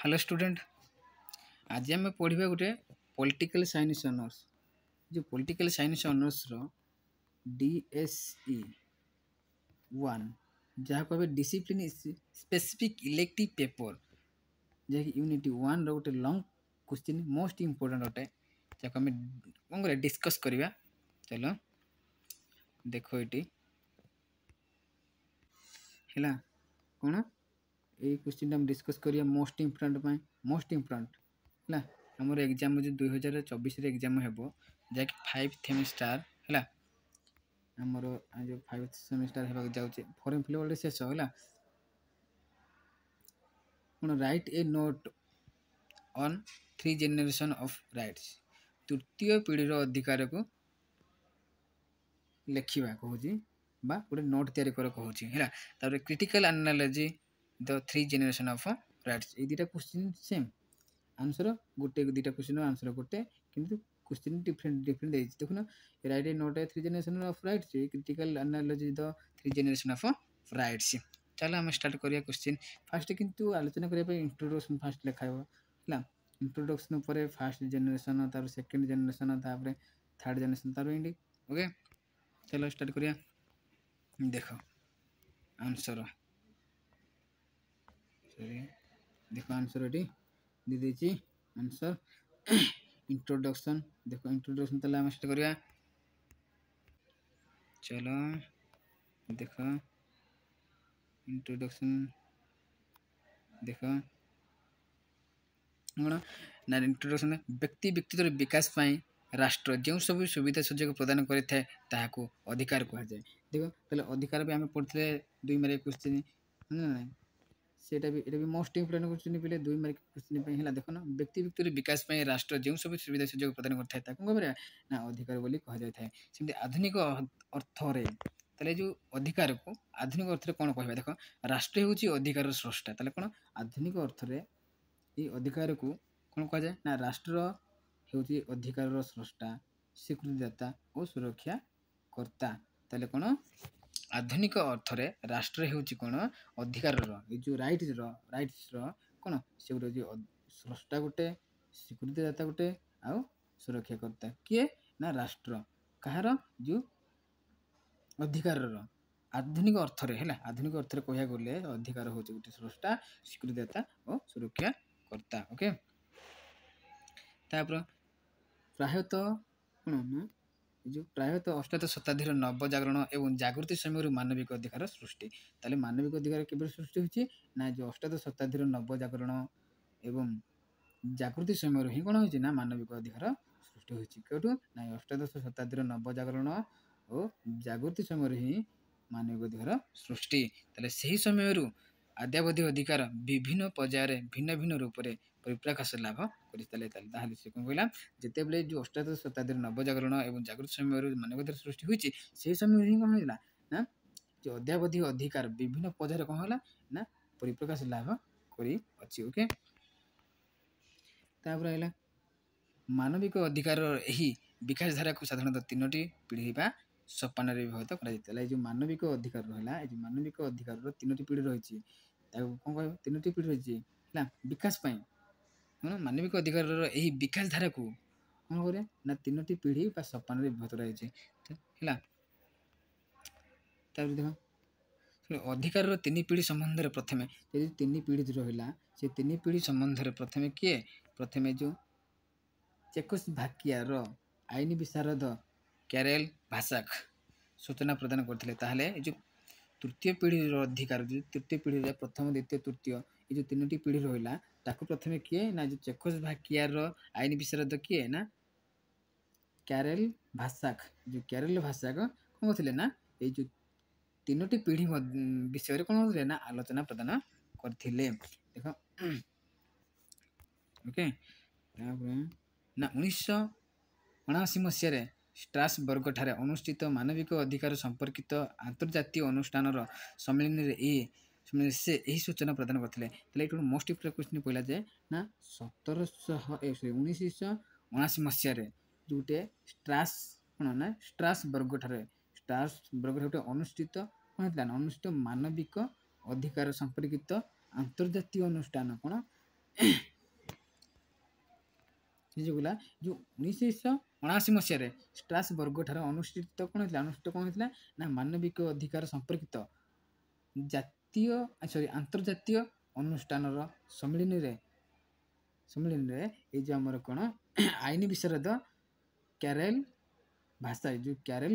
Hello student. आज आम पढ़ा गोटे पॉलिटिकल साइंस ऑनर्स जो पॉलिटिकल साइंस ऑनर्स रो DSE 1 जहाँ कहते डिसिप्लिन स्पेसिफिक इलेक्टिव पेपर जहाँकि यूनिट 1 रो गोटे लॉन्ग क्वेश्चन मोस्ट इंपोर्टेंट अटे जहाँ आम कौन कर डिस्कस करवा। चलो देख ये है कौन ये क्वेश्चन हम डिस्कस करिया मोस्ट इंपोर्टेंट है आमर एग्जाम जो 2024 एग्जाम हेबो जहाँकि 5 सेमिस्टर है आमर जो 5 सेमिस्टर हेबा जाउचे फॉर्म फिल ऑलरेडी शेष है कौन right A note on 3 generation of rights तृतीय पीढ़ी अधिकार को लेखिबा कहूची बा गोटे नोट तैयारी कर कहूची है तापर critical analogy the 3 generation of rights ये दुटा क्वेश्चन सेम आंसर गोटे दुटा क्वेश्चन आंसर गोटे किंतु क्वेश्चन डिफरेंट देखुन right A note 3 generation of rights critical analogy the 3 generation of rights. चलो आम स्टार्ट करिया क्वेश्चन फास्ट किंतु आलोचना करबा इंट्रोडक्शन फास्ट लिखाइबो है इंट्रोडक्शन पर फर्स्ट जनरेशन तापर सेकंड जनरेशन तापर थर्ड जनरेशन तापर इंडी ओके। चलो स्टार्ट करिया देखो आंसर सॉरी देखो आंसर ये दे देची आंसर इंट्रोडक्शन देखो इंट्रोडक्शन तले हम स्टार्ट करिया। चलो देखो इंट्रोडक्शन देखो कौन ना इंट्रोडक्शन व्यक्ति व्यक्तित्व विकास पाई राष्ट्र जो सब सुविधा सुजोग प्रदान करें ताकू अधिकार कह जाए। देखो पहले अधिकार भी आम पढ़ते 2 मार्क क्वेश्चन ना सेटा भी एटा भी मोस्ट इंपोर्टेंट क्वेश्चन पहले 2 मार्क क्वेश्चन पे है देखो ना व्यक्ति व्यक्ति विकास पाई राष्ट्र जो सब सुविधा सुजोग प्रदान करता है ताकू कहबे ना अधिकार बोली कह जाय थाए। सेमती आधुनिक अर्थ रे ताले जो अधिकार को आधुनिक अर्थ रे कोन कहबे देखो राष्ट्र होची अधिकार स्रष्टा ताले कोन आधुनिक अर्थ रे ये अधिकार को कौन कह जाए ना राष्ट्र होची अधिकार स्रष्टा स्वीकृतिदाता और सुरक्षा कर्ता ताले कौन आधुनिक अर्थ रे राष्ट्र होची कौन अधिकार ये जो राइट्स कौन से गोटे जो स्रष्टा गोटे स्वीकृतिदाता गोटे आ सुरक्षा कर्ता किए ना राष्ट्र कहार जो अधिकार आधुनिक अर्थ रे है आधुनिक अर्थ रे कहया गले अधिकार होची गोटे स्रष्टा स्वीकृतिदाता और सुरक्षा कर्ता ओके। तापर प्रायतः कौन ना जो प्रायतः अष्टादश शताब्दी नवजागरण एवं जागृति समय मानविक अधिकार सृष्टि ताले मानविक अधिकार केबे सृष्टि होची ना जो अष्टादश शताब्दी नवजागरण एवं जागृति समय ही कौन होची ना मानविक अधिकार सृष्टि होची केठू ना अष्टादश शताब्दी नवजागरण और जागृति समय ही मानविक अधिकार सृष्टि ताले सही समय आद्यावधि अधिकार विभिन्न पर्यायर भिन्न भिन्न रूप से परिप्रकाश लाभ कर से कौन कहला जिते बड़े जो अष्टादश शताब्दी नवजागरण एवं जागृत समय मानवाधिकार सृष्टि हुई से समय ही कौन होगा ना जो अद्यावधि अधिकार विभिन्न पर्यायर कौन है ना परिप्रकाश लाभ कर ओके। तापर मानविक अधिकार यही विकास धारा को साधारणतः 3टी पीढ़ी सोपान विभाजित कर जो मानविक अधिकार रहा है मानविक अधिकार 3टी पीढ़ी रही कौन कह 3टी पीढ़ी रही है विकास मानविक अधिकार यही विकास धारा को कौन करें ना 3टी पीढ़ी सोपान विभाजित रही है। देख अधिकार 3 पीढ़ी संबंध प्रथम 3 पीढ़ी रहा से 3 पीढ़ी संबंध प्रथम किए प्रथम जो चेकोस्लोवाकिया आईन विशारद कैरेल भासाक सूचना प्रदान करते जो तृतीय पीढ़ी अधिकार जो तृतीय पीढ़ी प्रथम द्वितीय तृतीय ये जो 3टी पीढ़ी रहा ताको प्रथम किए ना जो चेकोस्लोवाकिया आईन विशारद किए ना कैरेल भासाक जो कैरेल भासाक कौन थे ना ये जो 3टी पीढ़ी विषय कौन होते ना आलोचना प्रदान करते देख ओके। ना 1979 मसीह स्ट्रासबर्ग ठारे अनुष्ठित मानविक अधिकार संपर्कित अंतर्जातीय अनुष्ठान सम्मेलन से यही सूचना प्रदान करते मोस्ट इंपोर्टेंट क्वेश्चन पहला जाए ना 1979 मसीह जोटे स्ट्रासबर्ग ठारे अनुष्ठित कौन अनुष्ठित मानविक अधिकार संपर्कित अंतर्जातीय अनुष्ठान कौन ଗଲା ଯେଉଁ 1979 ମସିହାରେ ଷ୍ଟ୍ରାସବର୍ଗ ଠାରେ ଅନୁଷ୍ଠିତ କଣ ହେଇଥିଲା ନା ମାନବିକ ଅଧିକାର ସମ୍ପର୍କିତ ଆନ୍ତର୍ଜାତୀୟ ଅନୁଷ୍ଠାନର ସମ୍ମିଳନୀରେ ଏଇ ଯେଉଁ ଆମର କଣ ଆଇନ ବିଶାରଦ କ୍ୟାରେଲ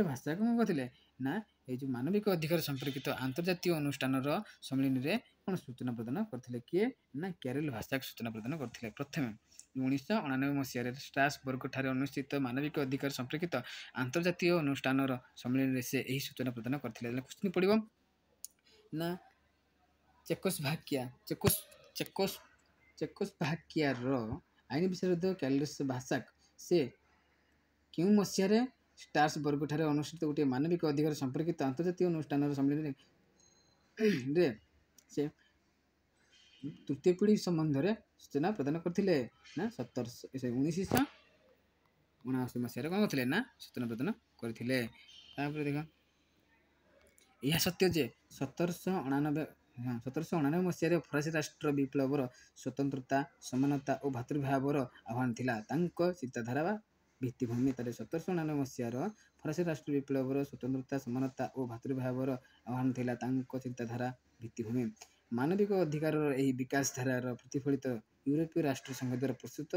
ଭାଷା କଣ କରିଥିଲେ ନା ଏଇ ଯେଉଁ ମାନବିକ ଅଧିକାର ସମ୍ପର୍କିତ ଆନ୍ତର୍ଜାତୀୟ ଅନୁଷ୍ଠାନର ସମ୍ମିଳନୀରେ କଣ ସୂଚନା ପ୍ରଦାନ କରିଥିଲେ କିଏ ନା କ୍ୟାରେଲ ଭାଷାକୁ ସୂଚନା ପ୍ରଦାନ କରିଥିଲେ ପ୍ରଥମେ 1999 ମସିହାରେ ଷ୍ଟ୍ରାସବର୍ଗ ଠାରେ ଅନୁଷ୍ଠିତ ମାନବିକ ଅଧିକାର ସମ୍ପର୍କିତ ଆନ୍ତର୍ଜାତୀୟ ଅନୁଷ୍ଠାନର ସମ୍ମିଳନୀରେ ସେ ଏହି ସୂଚନା ପ୍ରଦାନ କରିଥିଲେ। କ୍ୱେଶ୍ଚିନ୍ ପଡ଼ିବ ନା ଚେକୋସ୍ଲୋଭାକିଆର ଆଇନ ବିଶାରଦ କ୍ୟାରେଲ ଭାଷାକ ସେ କେଉଁ ମସିହାରେ ଷ୍ଟ୍ରାସବର୍ଗ ଠାରେ ଅନୁଷ୍ଠିତ ଗୋଟିଏ ମାନବିକ ଅଧିକାର ସମ୍ପର୍କିତ ଆନ୍ତର୍ଜାତୀୟ ଅନୁଷ୍ଠାନର ସମ୍ମିଳନୀରେ ସେ ତୃତୀୟ ପିଢ଼ି ସମ୍ବନ୍ଧରେ ସୂଚନା ପ୍ରଦାନ କରିଥିଲେ ନା 1979 ମସିହାରେ କଣ କରିଥିଲେ ନା ସୂଚନା ପ୍ରଦାନ କରିଥିଲେ। ତାପରେ ଦେଖ ଏହା ସତ୍ୟ ଯେ 1799 ମସିହାରେ ଫରାସୀ ରାଷ୍ଟ୍ର ବିପ୍ଳବର ସ୍ୱତନ୍ତ୍ରତା ସମାନତା ଓ ଭାତୃଭାବର ଆହ୍ୱାନ ଥିଲା ତାଙ୍କ ଚିନ୍ତାଧାରା ବା ଭିତ୍ତିଭୂମି। ତାହେଲେ 1799 ମସିହାର ଫରାସୀ ରାଷ୍ଟ୍ର ବିପ୍ଳବର ସ୍ୱତନ୍ତ୍ରତା ସମାନତା ଓ ଭାତୃଭାବର ଆହ୍ୱାନ ଥିଲା ତାଙ୍କ ଚିନ୍ତାଧାରା ଭିତ୍ତିଭୂମି। ମାନବିକ ଅଧିକାରର ଏହି ବିକାଶ ଧାରାର ପ୍ରତିଫଳିତ ୟୁରୋପୀୟ ରାଷ୍ଟ୍ର ସଂଘ ଦ୍ୱାରା ପ୍ରସ୍ତୁତ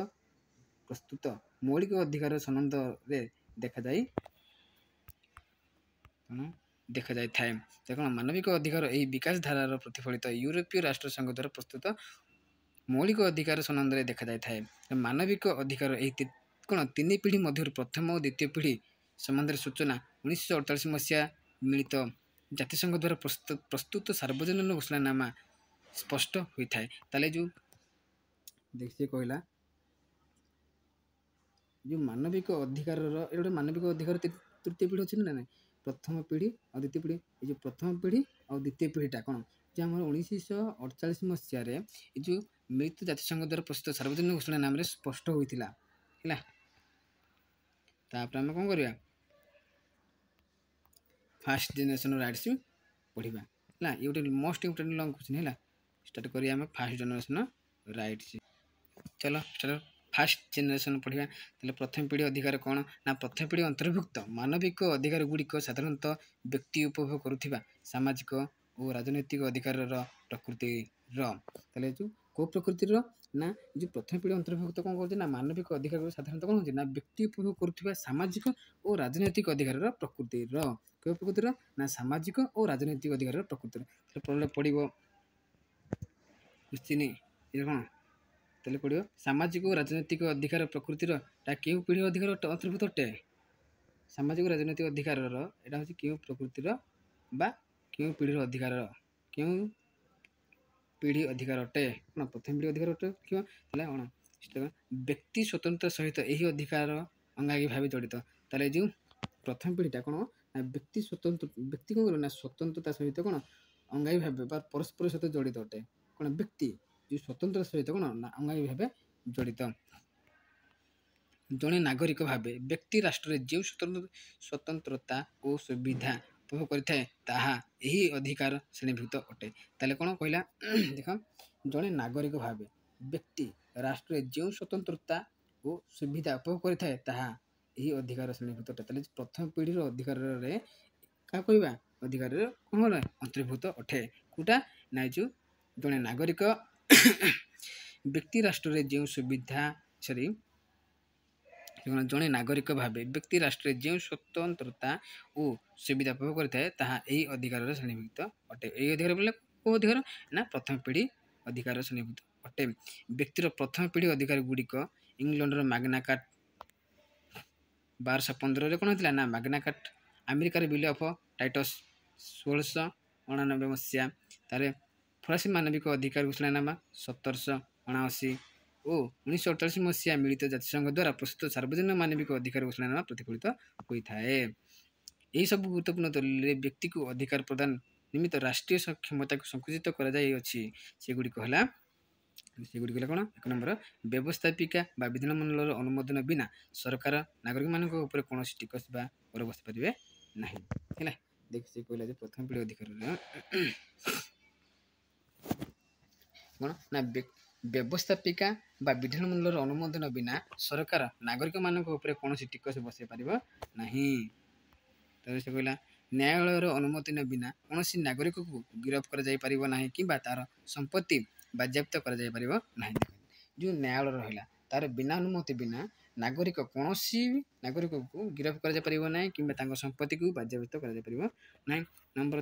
ମୌଳିକ ଅଧିକାର ସନନ୍ଦରେ ଦେଖାଯାଇଥାଏ। କଣ ମାନବିକ ଅଧିକାର ଏହି ବିକାଶ ଧାରାର ପ୍ରତିଫଳିତ ୟୁରୋପୀୟ ରାଷ୍ଟ୍ର ସଂଘ ଦ୍ୱାରା ପ୍ରସ୍ତୁତ ମୌଳିକ ଅଧିକାର ସନନ୍ଦରେ ଦେଖାଯାଇଥାଏ। ମାନବିକ ଅଧିକାର ଏହି କଣ ତିନି ପିଢ଼ି ମଧ୍ୟରୁ ପ୍ରଥମ ଓ ଦ୍ୱିତୀୟ ପିଢ଼ି ସମ୍ବନ୍ଧରେ ସୂଚନା 1948 ମସିହା ମିଳିତ ଜାତିସଂଘ ଦ୍ୱାରା ପ୍ରସ୍ତୁତ ସାର୍ବଜନୀନ ଘୋଷଣାନାମା ସ୍ପଷ୍ଟ ହୋଇଥାଏ। ତାହେଲେ ଯେଉଁ ଦେଖି କହିଲା ଯେଉଁ ମାନବିକ ଅଧିକାରର ଏ ଗୋଟେ ମାନବିକ ଅଧିକାର ତୃତୀୟ ପିଢ଼ି ଅଛି ନା ନାଇଁ ପ୍ରଥମ ପିଢ଼ି ଆଉ ଦ୍ୱିତୀୟ ପିଢ଼ି ଏ ଯେଉଁ ପ୍ରଥମ ପିଢ଼ି ଆଉ ଦ୍ୱିତୀୟ ପିଢ଼ିଟା କଣ ଯେ ଆମର 1948 ମସିହାରେ ଏ ଯେଉଁ ମିଳିତ ଜାତିସଂଘ ଦ୍ୱାରା ପ୍ରସ୍ତୁତ ସାର୍ବଜନୀନ ଘୋଷଣା ନାମରେ ସ୍ପଷ୍ଟ ହୋଇଥିଲା ହେଲା। ତାପରେ ଆମେ କଣ କରିବା ଫାର୍ଷ୍ଟ ଜେନେରେସନ ରାଇଟ୍ସ ପଢ଼ିବା ହେଲା। ଇଏ ଗୋଟେ ମୋଷ୍ଟ ଇମ୍ପୋର୍ଟାଣ୍ଟ ଲଙ୍ଗ କ୍ୱେଶ୍ଚିନ୍ ହେଲା। ଷ୍ଟାର୍ଟ କରିବା ଆମେ ଫାର୍ଷ୍ଟ ଜେନେରେସନ ରାଇଟ୍ସ। ଚଲ ଫାର୍ଷ୍ଟ ଜେନେରେସନ ପଢ଼ିବା। ତାହେଲେ ପ୍ରଥମ ପିଢ଼ି ଅଧିକାର କ'ଣ ନା ପ୍ରଥମ ପିଢ଼ି ଅନ୍ତର୍ଭୁକ୍ତ ମାନବିକ ଅଧିକାର ଗୁଡ଼ିକ ସାଧାରଣତଃ ବ୍ୟକ୍ତି ଉପଭୋଗ କରୁଥିବା ସାମାଜିକ ଓ ରାଜନୈତିକ ଅଧିକାରର ପ୍ରକୃତିର। ତାହେଲେ ଯେଉଁ କେଉଁ ପ୍ରକୃତିର ନା ଯେଉଁ ପ୍ରଥମ ପିଢ଼ି ଅନ୍ତର୍ଭୁକ୍ତ କ'ଣ କରୁଛି ନା ମାନବିକ ଅଧିକାର ସାଧାରଣତଃ କ'ଣ ହେଉଛି ନା ବ୍ୟକ୍ତି ଉପଭୋଗ କରୁଥିବା ସାମାଜିକ ଓ ରାଜନୈତିକ ଅଧିକାରର ପ୍ରକୃତିର। କେଉଁ ପ୍ରକୃତିର ନା ସାମାଜିକ ଓ ରାଜନୈତିକ ଅଧିକାରର ପ୍ରକୃତିର। ପଡ଼ିବ କ୍ୱେଶ୍ଚିନ୍ କ'ଣ ତାହେଲେ ପଡ଼ିବ ସାମାଜିକ ଓ ରାଜନୈତିକ ଅଧିକାର ପ୍ରକୃତିର ତା କେଉଁ ପିଢ଼ି ଅଧିକାର ଅନ୍ତର୍ଭୁକ୍ତ ଅଟେ। ସାମାଜିକ ରାଜନୈତିକ ଅଧିକାରର ଏଇଟା ହେଉଛି କେଉଁ ପ୍ରକୃତିର ବା କେଉଁ ପିଢ଼ିର ଅଧିକାର କେଉଁ ପିଢ଼ି ଅଧିକାର ଅଟେ କ'ଣ ପ୍ରଥମ ପିଢ଼ି ଅଧିକାର ଅଟେ କିମ୍ବା ହେଲା କ'ଣ ବ୍ୟକ୍ତି ସ୍ୱତନ୍ତ୍ର ସହିତ ଏହି ଅଧିକାର ଅଙ୍ଗାଙ୍ଗୀ ଭାବେ ଜଡ଼ିତ। ତାହେଲେ ଯେଉଁ ପ୍ରଥମ ପିଢ଼ିଟା କ'ଣ ନା ବ୍ୟକ୍ତି କ'ଣ କରିବ ନା ସ୍ୱତନ୍ତ୍ରତା ସହିତ କ'ଣ ଅଙ୍ଗାଙ୍ଗୀ ଭାବେ ବା ପରସ୍ପର ସହିତ ଜଡ଼ିତ ଅଟେ। କ'ଣ ବ୍ୟକ୍ତି ଯେଉଁ ସ୍ୱତନ୍ତ୍ର ସହିତ କ'ଣ ନା ଅଙ୍ଗାଙ୍ଗୀ ଭାବେ ଜଡ଼ିତ। ଜଣେ ନାଗରିକ ଭାବେ ବ୍ୟକ୍ତି ରାଷ୍ଟ୍ରରେ ଯେଉଁ ସ୍ୱତନ୍ତ୍ରତା ଓ ସୁବିଧା ଉପଭୋଗ କରିଥାଏ ତାହା ଏହି ଅଧିକାର ଶ୍ରେଣୀଭୁକ୍ତ ଅଟେ। ତାହେଲେ କ'ଣ କହିଲା ଦେଖ ଜଣେ ନାଗରିକ ଭାବେ ବ୍ୟକ୍ତି ରାଷ୍ଟ୍ରରେ ଯେଉଁ ସ୍ୱତନ୍ତ୍ରତା ଓ ସୁବିଧା ଉପଭୋଗ କରିଥାଏ ତାହା ଏହି ଅଧିକାର ଶ୍ରେଣୀଭୁକ୍ତ ଅଟେ। ତାହେଲେ ପ୍ରଥମ ପିଢ଼ିର ଅଧିକାରରେ କାହା କହିବା ଅଧିକାରରେ କ'ଣ ଅନ୍ତର୍ଭୁକ୍ତ ଅଟେ କୋଉଟା ନା ଯେଉଁ ଜଣେ ନାଗରିକ ବ୍ୟକ୍ତି ରାଷ୍ଟ୍ରରେ ଯେଉଁ ସୁବିଧା ଜଣେ ନାଗରିକ ଭାବେ ବ୍ୟକ୍ତି ରାଷ୍ଟ୍ରରେ ଯେଉଁ ସ୍ୱତନ୍ତ୍ରତା ଓ ସୁବିଧା ଉପଭୋଗ କରିଥାଏ ତାହା ଏହି ଅଧିକାରର ଶ୍ରେଣୀଭୁକ୍ତ ଅଟେ। ଏହି ଅଧିକାର ବୋଲେ କେଉଁ ଅଧିକାର ନା ପ୍ରଥମ ପିଢ଼ି ଅଧିକାର ଶ୍ରେଣୀଭୁକ୍ତ ଅଟେ। ବ୍ୟକ୍ତିର ପ୍ରଥମ ପିଢ଼ି ଅଧିକାର ଗୁଡ଼ିକ ଇଂଲଣ୍ଡର ମାଗ୍ନା କାର୍ଟା 1215ରେ କ'ଣ ହେଇଥିଲା ନା ମାଗ୍ନା କାର୍ଟା ଆମେରିକାର ବିଲ୍ ଅଫ୍ ରାଇଟ୍ସ 1689 ମସିହା। ତାରେ ଫରାସୀ ମାନବିକ ଅଧିକାର ଘୋଷଣାନାମା 1779 ଓ 1948 ମସିହା ମିଳିତ ଜାତିସଂଘ ଦ୍ୱାରା ପ୍ରସ୍ତୁତ ସାର୍ବଜନୀନ ମାନବିକ ଅଧିକାର ଘୋଷଣାନାମା ପ୍ରତିଫଳିତ ହୋଇଥାଏ। ଏହିସବୁ ଗୁରୁତ୍ୱପୂର୍ଣ୍ଣ ଦଲିଲରେ ବ୍ୟକ୍ତିକୁ ଅଧିକାର ପ୍ରଦାନ ନିମିତ୍ତ ରାଷ୍ଟ୍ରୀୟ କ୍ଷମତାକୁ ସଂକୁଚିତ କରାଯାଇଅଛି। ସେଗୁଡ଼ିକ ହେଲା କ'ଣ ଏକ ନମ୍ବର ବ୍ୟବସ୍ଥାପିକା ବା ବିଧାନମଣ୍ଡଳର ଅନୁମୋଦନ ବିନା ସରକାର ନାଗରିକମାନଙ୍କ ଉପରେ କୌଣସି ଟିକସ ବା କର ବସାଇ ପାରିବେ ନାହିଁ ହେଲା। ଦେଖ ସେ କହିଲା ଯେ ପ୍ରଥମ ପିଢ଼ି ଅଧିକାରରେ କ'ଣ ନା ବ୍ୟବସ୍ଥାପିକା ବା ବିଧାନମଣ୍ଡଳର ଅନୁମୋଦନ ବିନା ସରକାର ନାଗରିକମାନଙ୍କ ଉପରେ କୌଣସି ଟିକସ ବସାଇ ପାରିବ ନାହିଁ। ତାପରେ ସେ କହିଲା ନ୍ୟାୟାଳୟର ଅନୁମୋଦନ ବିନା କୌଣସି ନାଗରିକକୁ ଗିରଫ କରାଯାଇପାରିବ ନାହିଁ କିମ୍ବା ତାର ସମ୍ପତ୍ତି ବାଜ୍ୟାପ୍ତ କରାଯାଇପାରିବ ନାହିଁ। ଯେଉଁ ନ୍ୟାୟାଳୟ ରହିଲା ତାର ବିନା ଅନୁମତି ବିନା କୌଣସି ନାଗରିକକୁ ଗିରଫ କରାଯାଇପାରିବ ନାହିଁ କିମ୍ବା ତାଙ୍କ ସମ୍ପତ୍ତିକୁ ବାଜ୍ୟାପ୍ତ କରାଯାଇପାରିବ ନାହିଁ। ନମ୍ବର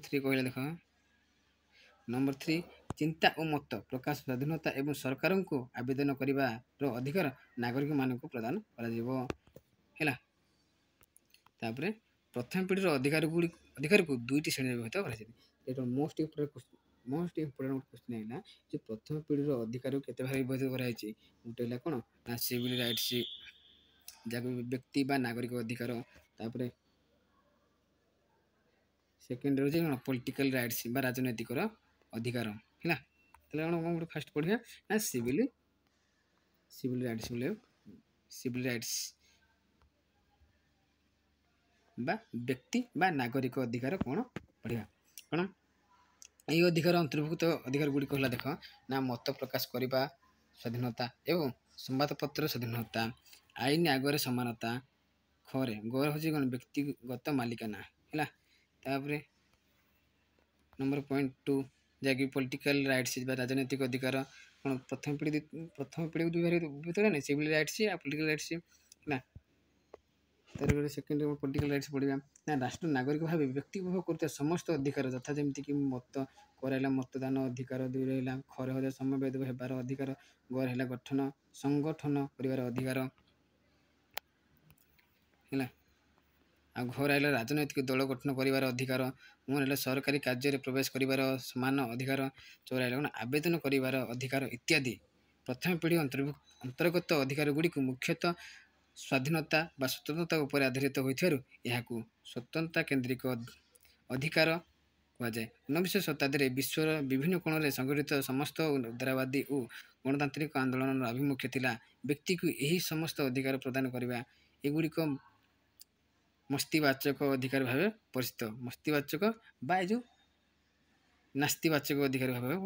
3 କହିଲା ଦେଖ ନମ୍ବର 3 ଚିନ୍ତା ଓ ମତ ପ୍ରକାଶ ସ୍ୱାଧୀନତା ଏବଂ ସରକାରଙ୍କୁ ଆବେଦନ କରିବାର ଅଧିକାର ନାଗରିକମାନଙ୍କୁ ପ୍ରଦାନ କରାଯିବ ହେଲା। ତାପରେ ପ୍ରଥମ ପିଢ଼ିର ଅଧିକାରକୁ ଦୁଇଟି ଶ୍ରେଣୀରେ ବିଭକ୍ତ କରାଯାଇଥାଏ। ଏଇଟା ମୋଷ୍ଟ ଇମ୍ପୋର୍ଟାଣ୍ଟ କ୍ୱେଶ୍ଚିନ୍ ହେଲା ଯେ ପ୍ରଥମ ପିଢ଼ିର ଅଧିକାରକୁ କେତେ ଭାଗରେ ବିଭକ୍ତ କରାଯାଇଛି। ଗୋଟେ ହେଲା କ'ଣ ନା ସିଭିଲ୍ ରାଇଟ୍ସ ଯାହାକୁ ବ୍ୟକ୍ତି ବା ନାଗରିକ ଅଧିକାର। ତାପରେ ସେକେଣ୍ଡ ହେଉଛି କ'ଣ ପଲିଟିକାଲ ରାଇଟ୍ସ ବା ରାଜନୈତିକର ଅଧିକାର ହେଲା। ତାହେଲେ କ'ଣ ଗୋଟେ ଫାଷ୍ଟ ପଢ଼ିବା ନା ସିଭିଲ୍ ରାଇଟ୍ସ ବା ବ୍ୟକ୍ତି ବା ନାଗରିକ ଅଧିକାର କ'ଣ ପଢ଼ିବା। କ'ଣ ଏହି ଅଧିକାର ଅନ୍ତର୍ଭୁକ୍ତ ଅଧିକାର ଗୁଡ଼ିକ ହେଲା ଦେଖ ନା ମତ ପ୍ରକାଶ କରିବା ସ୍ୱାଧୀନତା ଏବଂ ସମ୍ବାଦପତ୍ର ସ୍ୱାଧୀନତା, ଆଇନ ଆଗରେ ସମାନତା, ଖରେ ଗୌର ହେଉଛି କ'ଣ ବ୍ୟକ୍ତିଗତ ମାଲିକାନା ହେଲା। ତାପରେ ନମ୍ବର 2 ଯାହାକି ପଲିଟିକାଲ ରାଇଟ୍ସ ବା ରାଜନୈତିକ ଅଧିକାର କ'ଣ ପ୍ରଥମ ପିଢ଼ିକୁ ଦୁଇ ଭାଗରେ ବିଭକ୍ତ କଲା ନାହିଁ ସିଭିଲ୍ ରାଇଟ୍ସ ଆଉ ପଲିଟିକାଲ ରାଇଟ୍ସ ହେଲା। ତାପରେ ସେକେଣ୍ଡ ପଲିଟିକାଲ ରାଇଟ୍ସ ପଢ଼ିବା ନା ରାଷ୍ଟ୍ର ନାଗରିକ ଭାବେ ବ୍ୟକ୍ତି ଉପଭୋଗ କରୁଥିବା ସମସ୍ତ ଅଧିକାର ଯଥା ଯେମିତିକି ମତ ରହିଲା ମତଦାନ ଅଧିକାର, 2 ରହିଲା ଖରେ ହେଲା ସମବେତ ହେବାର ଅଧିକାର, ଗରେ ହେଲା ସଂଗଠନ କରିବାର ଅଧିକାର ହେଲା। ଆଉ ଘର ରହିଲା ରାଜନୈତିକ ଦଳ ଗଠନ କରିବାର ଅଧିକାର, ମୁଁ ରହିଲା ସରକାରୀ କାର୍ଯ୍ୟରେ ପ୍ରବେଶ କରିବାର ସମାନ ଅଧିକାର, ରହିଲା କ'ଣ ଆବେଦନ କରିବାର ଅଧିକାର ଇତ୍ୟାଦି। ପ୍ରଥମ ପିଢ଼ି ଅନ୍ତର୍ଗତ ଅଧିକାର ଗୁଡ଼ିକୁ ମୁଖ୍ୟତଃ ସ୍ୱାଧୀନତା ବା ସ୍ୱତନ୍ତ୍ରତା ଉପରେ ଆଧାରିତ ହୋଇଥିବାରୁ ଏହାକୁ ସ୍ୱତନ୍ତ୍ରତା କେନ୍ଦ୍ରିକ ଅଧିକାର କୁହାଯାଏ। 19ଶ ଶତାବ୍ଦୀରେ ବିଶ୍ୱର ବିଭିନ୍ନ କୋଣରେ ସଂଗଠିତ ସମସ୍ତ ଉଦାରବାଦୀ ଓ ଗଣତାନ୍ତ୍ରିକ ଆନ୍ଦୋଳନର ଆଭିମୁଖ୍ୟ ଥିଲା ବ୍ୟକ୍ତିକୁ ଏହି ସମସ୍ତ ଅଧିକାର ପ୍ରଦାନ କରିବା। ଏଗୁଡ଼ିକ ମସ୍ତିବାଚକ ଅଧିକାର ଭାବେ ପରିଚିତ। ମସ୍ତିବାଚକ ବା ଏ ଯେଉଁ ନାସ୍ତିବାଚକ ଅଧିକାର ଭାବେ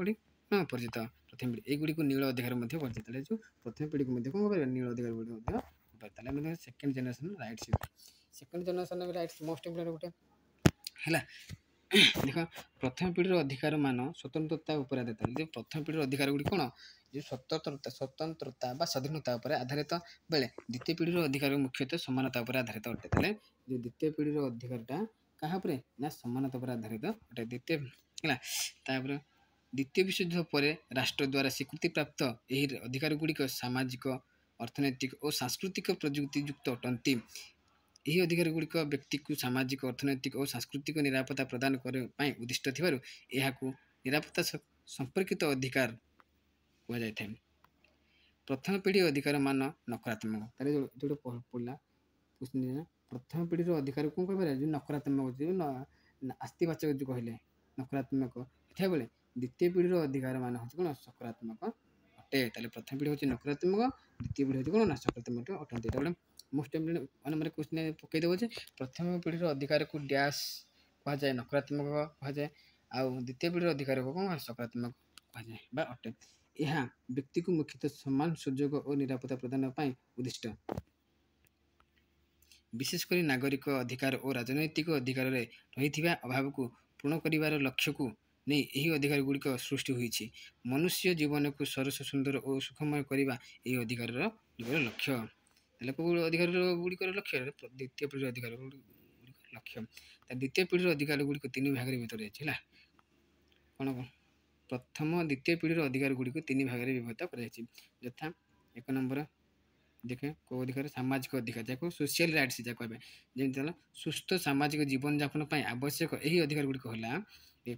ପରିଚିତ। ପ୍ରଥମ ପିଢ଼ି ଏଗୁଡ଼ିକୁ ନୀଳ ଅଧିକାର ମଧ୍ୟ ପରିଚିତ। ତାହେଲେ ଯେଉଁ ପ୍ରଥମ ପିଢ଼ିକୁ ମଧ୍ୟ କ'ଣ କରିବା ନୀଳ ଅଧିକାର ଗୁଡ଼ିକ ମଧ୍ୟ। ତାହେଲେ ଆମେ second generation rights most important ଗୋଟେ ହେଲା। ଦେଖ ପ୍ରଥମ ପିଢ଼ିର ଅଧିକାର ମାନ ସ୍ୱତନ୍ତ୍ରତା ଉପରେ ଆଧାରିତ। ଯେ ପ୍ରଥମ ପିଢ଼ିର ଅଧିକାର ଗୁଡ଼ିକ କ'ଣ ଯେଉଁ ସ୍ୱତନ୍ତ୍ରତା ବା ସ୍ୱାଧୀନତା ଉପରେ ଆଧାରିତ ବେଳେ ଦ୍ୱିତୀୟ ପିଢ଼ିର ଅଧିକାର ମୁଖ୍ୟତଃ ସମାନତା ଉପରେ ଆଧାରିତ ଅଟେ। ତାହେଲେ ଯେଉଁ ଦ୍ୱିତୀୟ ପିଢ଼ିର ଅଧିକାରଟା କାହା ଉପରେ ନା ସମାନତା ଉପରେ ଆଧାରିତ ଅଟେ ଦ୍ୱିତୀୟ ହେଲା। ତାପରେ ଦ୍ୱିତୀୟ ବିଶ୍ୱଯୁଦ୍ଧ ପରେ ରାଷ୍ଟ୍ର ଦ୍ୱାରା ସ୍ୱୀକୃତିପ୍ରାପ୍ତ ଏହି ଅଧିକାର ଗୁଡ଼ିକ ସାମାଜିକ, ଅର୍ଥନୈତିକ ଓ ସାଂସ୍କୃତିକ ପ୍ରଯୁକ୍ତିଯୁକ୍ତ ଅଟନ୍ତି। ଏହି ଅଧିକାର ଗୁଡ଼ିକ ବ୍ୟକ୍ତିକୁ ସାମାଜିକ, ଅର୍ଥନୈତିକ ଓ ସାଂସ୍କୃତିକ ନିରାପତ୍ତା ପ୍ରଦାନ କରିବା ପାଇଁ ଉଦ୍ଦିଷ୍ଟ ଥିବାରୁ ଏହାକୁ ନିରାପତ୍ତା ସମ୍ପର୍କିତ ଅଧିକାର କୁହାଯାଇଥାଏ। ପ୍ରଥମ ପିଢ଼ି ଅଧିକାର ମାନ ନକାରାତ୍ମକ। ତାହେଲେ ଯେଉଁଟା ପଡ଼ିଲା ପ୍ରଥମ ପିଢ଼ିର ଅଧିକାର କ'ଣ କହିପାରିବା ଯେଉଁ ନକାରାତ୍ମକ ଯେଉଁ ଆସ୍ତିବାଚକ ଯେଉଁ କହିଲେ ନକାରାତ୍ମକ ଥିବାବେଳେ ଦ୍ୱିତୀୟ ପିଢ଼ିର ଅଧିକାର ମାନ ହେଉଛି କ'ଣ ସକାରାତ୍ମକ ଅଟେ। ତାହେଲେ ପ୍ରଥମ ପିଢ଼ି ହେଉଛି ନକାରାତ୍ମକ, ଦ୍ୱିତୀୟ ପିଢ଼ି ହେଉଛି କ'ଣ ନା ସକାରାତ୍ମକ ଅଟନ୍ତି। ତାପରେ ମୋଷ୍ଟ ମାନେ କ୍ୱେଶ୍ଚିନ୍ ପକାଇଦେବ ଯେ ପ୍ରଥମ ପିଢ଼ିର ଅଧିକାରକୁ ଡ୍ୟାସ୍ କୁହାଯାଏ ନକାରାତ୍ମକ କୁହାଯାଏ ଆଉ ଦ୍ୱିତୀୟ ପିଢ଼ିର ଅଧିକାରକୁ କ'ଣ ସକାରାତ୍ମକ କୁହାଯାଏ ବା ଅଟେ। ଏହା ବ୍ୟକ୍ତିକୁ ମୁଖ୍ୟତଃ ସମାନ ସୁଯୋଗ ଓ ନିରାପତ୍ତା ପ୍ରଦାନ ପାଇଁ ଉଦ୍ଦିଷ୍ଟ। ବିଶେଷ କରି ନାଗରିକ ଅଧିକାର ଓ ରାଜନୈତିକ ଅଧିକାରରେ ରହିଥିବା ଅଭାବକୁ ପୂରଣ କରିବାର ଲକ୍ଷ୍ୟକୁ ନେଇ ଏହି ଅଧିକାର ଗୁଡ଼ିକ ସୃଷ୍ଟି ହୋଇଛି। ମନୁଷ୍ୟ ଜୀବନକୁ ସରସ, ସୁନ୍ଦର ଓ ସୁଖମୟ କରିବା ଏହି ଅଧିକାରର ଲକ୍ଷ୍ୟ। ତାହେଲେ କେଉଁ ଅଧିକାର ଗୁଡ଼ିକର ଲକ୍ଷ୍ୟ ଦ୍ୱିତୀୟ ପିଢ଼ିର ଅଧିକାର ଗୁଡ଼ିକର ଲକ୍ଷ୍ୟ। ଦ୍ୱିତୀୟ ପିଢ଼ିର ଅଧିକାର ଗୁଡ଼ିକ 3 ଭାଗରେ ଭିତରେ ଅଛି ହେଲା। କ'ଣ ପ୍ରଥମ ଦ୍ୱିତୀୟ ପିଢ଼ିର ଅଧିକାର ଗୁଡ଼ିକୁ 3 ଭାଗରେ ବିଭକ୍ତ କରାଯାଇଛି। ଯଥା 1 ନମ୍ବର ଦେଖେ କେଉଁ ଅଧିକାର ସାମାଜିକ ଅଧିକାର ଯାହାକୁ ସୋସିଆଲ ରାଇଟ୍ସ ଯାହା କହିବେ ଯେମିତି ହେଲା ସୁସ୍ଥ ସାମାଜିକ ଜୀବନଯାପନ ପାଇଁ ଆବଶ୍ୟକ ଏହି ଅଧିକାର ଗୁଡ଼ିକ ହେଲା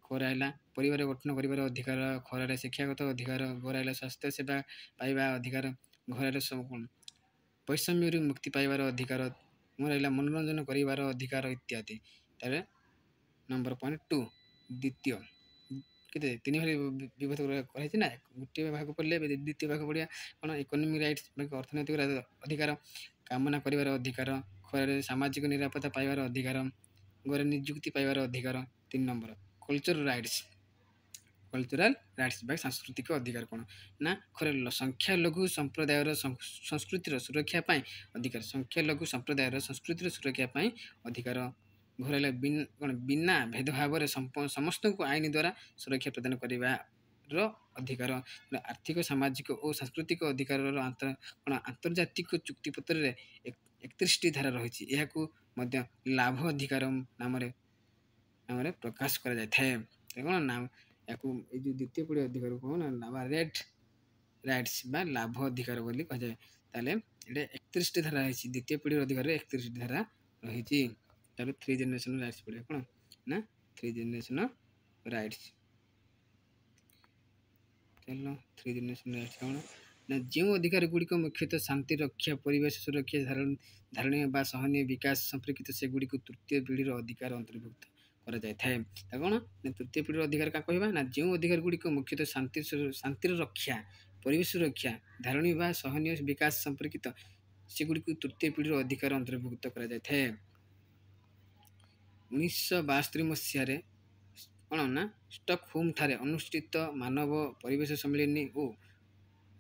ଖରା ହେଲା ପରିବାର ଗଠନ କରିବାର ଅଧିକାର, ଖରାରେ ଶିକ୍ଷାଗତ ଅଧିକାର, ଘର ହେଲା ସ୍ୱାସ୍ଥ୍ୟ ସେବା ପାଇବା ଅଧିକାର, ଘରରେ ବୈଷମ୍ୟରୁ ମୁକ୍ତି ପାଇବାର ଅଧିକାର, ରହିଲା ମନୋରଞ୍ଜନ କରିବାର ଅଧିକାର ଇତ୍ୟାଦି। ତାପରେ ନମ୍ବର 2 ଦ୍ୱିତୀୟ କେତେ 3 ଭାଗ ବିଭକ୍ତ କରାଯାଇଛି ନା ଗୋଟିଏ ଭାଗ ପଡ଼ିଲେ ଦ୍ୱିତୀୟ ଭାଗ ପଡ଼ିବା କ'ଣ ଇକୋନୋମିକ୍ ରାଇଟ୍ସ ଅର୍ଥନୈତିକ ଅଧିକାର, କାମନା କରିବାର ଅଧିକାର, ଖରାରେ ସାମାଜିକ ନିରାପତ୍ତା ପାଇବାର ଅଧିକାର, ଘରେ ନିଯୁକ୍ତି ପାଇବାର ଅଧିକାର। 3 number culture rights cultural rights ବା ସାଂସ୍କୃତିକ ଅଧିକାର କ'ଣ ନା ସଂଖ୍ୟାଲଘୁ ସମ୍ପ୍ରଦାୟର ସଂସ୍କୃତିର ସୁରକ୍ଷା ପାଇଁ ଅଧିକାର ସଂଖ୍ୟାଲଘୁ ସମ୍ପ୍ରଦାୟର ସଂସ୍କୃତିର ସୁରକ୍ଷା ପାଇଁ ଅଧିକାର ଘୋରାଇଲା ବିନା ଭେଦଭାବରେ ସମସ୍ତଙ୍କୁ ଆଇନ ଦ୍ୱାରା ସୁରକ୍ଷା ପ୍ରଦାନ କରିବାର ଅଧିକାର ଆର୍ଥିକ ସାମାଜିକ ଓ ସାଂସ୍କୃତିକ ଅଧିକାରର ଆନ୍ତର୍ଜାତିକ ଚୁକ୍ତିପତ୍ରରେ 31ଟି ଧାରା ରହିଛି ଏହାକୁ ମଧ୍ୟ ଲାଭ ଅଧିକାର ନାମରେ ପ୍ରକାଶ କରାଯାଇଥାଏ କ'ଣ ନା ୟାକୁ ଏଇ ଯେଉଁ ଦ୍ୱିତୀୟ ପିଢ଼ି ଅଧିକାର କ'ଣ ନା ରାଇଟ୍ସ ବା ଲାଭ ଅଧିକାର ବୋଲି କୁହାଯାଏ ତାହେଲେ ଏଇଟା 31ଟି ଧାରା ରହିଛି ଦ୍ୱିତୀୟ ପିଢ଼ିର ଅଧିକାରରେ 31ଟି ଧାରା ରହିଛି ତାପରେ 3 ଜେନେରେସନ୍ ରାଇଟ୍ସ ପଡ଼ିବ କ'ଣ ନା 3 ଜେନେରେସନ୍ ରାଇଟ୍ସ ଚାଲ 3 ଜେନେରେସନ୍ ରାଇଟ୍ସ କ'ଣ ନା ଯେଉଁ ଅଧିକାର ଗୁଡ଼ିକ ମୁଖ୍ୟତଃ ଶାନ୍ତି ରକ୍ଷା ପରିବେଶ ସୁରକ୍ଷା ଧାରଣୀୟ ବା ସହନୀୟ ବିକାଶ ସମ୍ପର୍କିତ ସେଗୁଡ଼ିକୁ ତୃତୀୟ ପିଢ଼ିର ଅଧିକାର ଅନ୍ତର୍ଭୁକ୍ତ କରାଯାଇଥାଏ ତା କ'ଣ ନା ତୃତୀୟ ପିଢ଼ିର ଅଧିକାର କାହା କହିବା ନା ଯେଉଁ ଅଧିକାର ଗୁଡ଼ିକ ମୁଖ୍ୟତଃ ଶାନ୍ତିର ରକ୍ଷା ପରିବେଶ ସୁରକ୍ଷା ଧାରଣୀ ବା ସହନୀୟ ବିକାଶ ସମ୍ପର୍କିତ ସେଗୁଡ଼ିକୁ ତୃତୀୟ ପିଢ଼ିର ଅଧିକାର ଅନ୍ତର୍ଭୁକ୍ତ କରାଯାଇଥାଏ 1972 ମସିହାରେ କ'ଣ ନା ଷ୍ଟକହୋମ୍ ଠାରେ ଅନୁଷ୍ଠିତ ମାନବ ପରିବେଶ ସମ୍ମିଳନୀ ଓ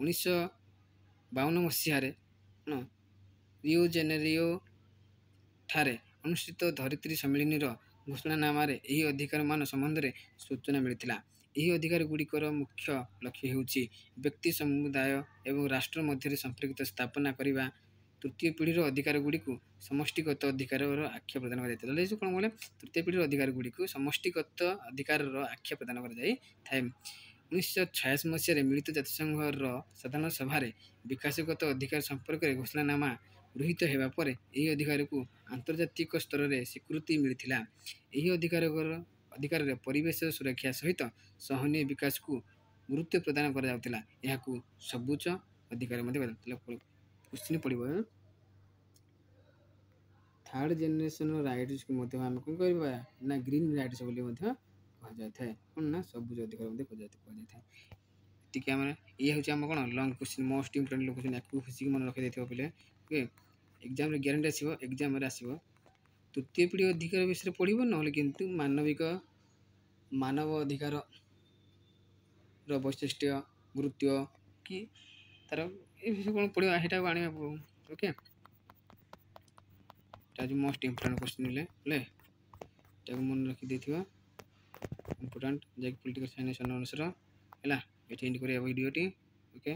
1952 ମସିହାରେ ରିଓ ଜେନେରିଓ ଠାରେ ଅନୁଷ୍ଠିତ ଧରିତ୍ରୀ ସମ୍ମିଳନୀର ଘୋଷଣାନାମାରେ ଏହି ଅଧିକାରମାନ ସମ୍ବନ୍ଧରେ ସୂଚନା ମିଳିଥିଲା ଏହି ଅଧିକାର ଗୁଡ଼ିକର ମୁଖ୍ୟ ଲକ୍ଷ୍ୟ ହେଉଛି ବ୍ୟକ୍ତି ସମୁଦାୟ ଏବଂ ରାଷ୍ଟ୍ର ମଧ୍ୟରେ ସମ୍ପର୍କିତ ସ୍ଥାପନା କରିବା ତୃତୀୟ ପିଢ଼ିର ଅଧିକାର ଗୁଡ଼ିକୁ ସମଷ୍ଟିଗତ ଅଧିକାରର ଆଖ୍ୟା ପ୍ରଦାନ କରାଯାଇଥାଏ ତାହେଲେ କ'ଣ କହିଲେ ତୃତୀୟ ପିଢ଼ିର ଅଧିକାର ଗୁଡ଼ିକୁ ସମଷ୍ଟିଗତ ଅଧିକାରର ଆଖ୍ୟା ପ୍ରଦାନ କରାଯାଇଥାଏ 1986 ମସିହାରେ ମିଳିତ ଜାତିସଂଘର ସାଧାରଣ ସଭାରେ ବିକାଶଗତ ଅଧିକାର ସମ୍ପର୍କରେ ଘୋଷଣାନାମା ଗୃହୀତ ହେବା ପରେ ଏହି ଅଧିକାରକୁ ଆନ୍ତର୍ଜାତିକ ସ୍ତରରେ ସ୍ୱୀକୃତି ମିଳିଥିଲା ଏହି ଅଧିକାରରେ ପରିବେଶ ସୁରକ୍ଷା ସହିତ ସହନୀୟ ବିକାଶକୁ ଗୁରୁତ୍ୱ ପ୍ରଦାନ କରାଯାଉଥିଲା ଏହାକୁ ସବୁଜ ଅଧିକାର ମଧ୍ୟ କ୍ୱେଶ୍ଚିନ୍ ପଡ଼ିବ ଥାର୍ଡ଼ ଜେନେରେସନ୍ ରାଇଟ୍ସକୁ ମଧ୍ୟ ଆମେ କ'ଣ କରିବା ନା ଗ୍ରୀନ୍ ରାଇଟ୍ସ ବୋଲି ମଧ୍ୟ କୁହାଯାଇଥାଏ କ'ଣ ନା ସବୁଜ ଅଧିକାର ମଧ୍ୟ କୁହାଯାଇଥାଏ ଏତିକି ଆମର ଇଏ ହେଉଛି ଆମ କ'ଣ long question most important question ୟାକୁ ଖୁସିକି ମନେ ରଖିଦେଇଥିବ ପିଲେ ଓକେ ଏକ୍ଜାମ୍ରେ ଗ୍ୟାରେଣ୍ଟି ଆସିବ ଏକ୍ଜାମ୍ରେ ଆସିବ ତୃତୀୟ ପିଢ଼ି ଅଧିକାର ବିଷୟରେ ପଢ଼ିବ ନହେଲେ କିନ୍ତୁ ମାନବ ଅଧିକାରର ବୈଶିଷ୍ଟ୍ୟ ଗୁରୁତ୍ୱ କି ତାର ଏ ବିଷୟରେ କ'ଣ ପଢ଼ିବା ସେଇଟାକୁ ଆଣିବା ଓକେ এটা ହେଉଛି ମୋଷ୍ଟ ଇମ୍ପୋର୍ଟାଣ୍ଟ କ୍ୱେଶ୍ଚିନ୍ ହେଲେ ଏଟାକୁ ମନେ ରଖିଦେଇଥିବା ଇମ୍ପୋର୍ଟାଣ୍ଟ ଯାଇକି ପଲିଟିକାଲ୍ ସାଇନ୍ସ ଅନର୍ସର ହେଲା ଏଠି ଏଣ୍ଡ କରିବା ଭିଡ଼ିଓଟି ଓକେ।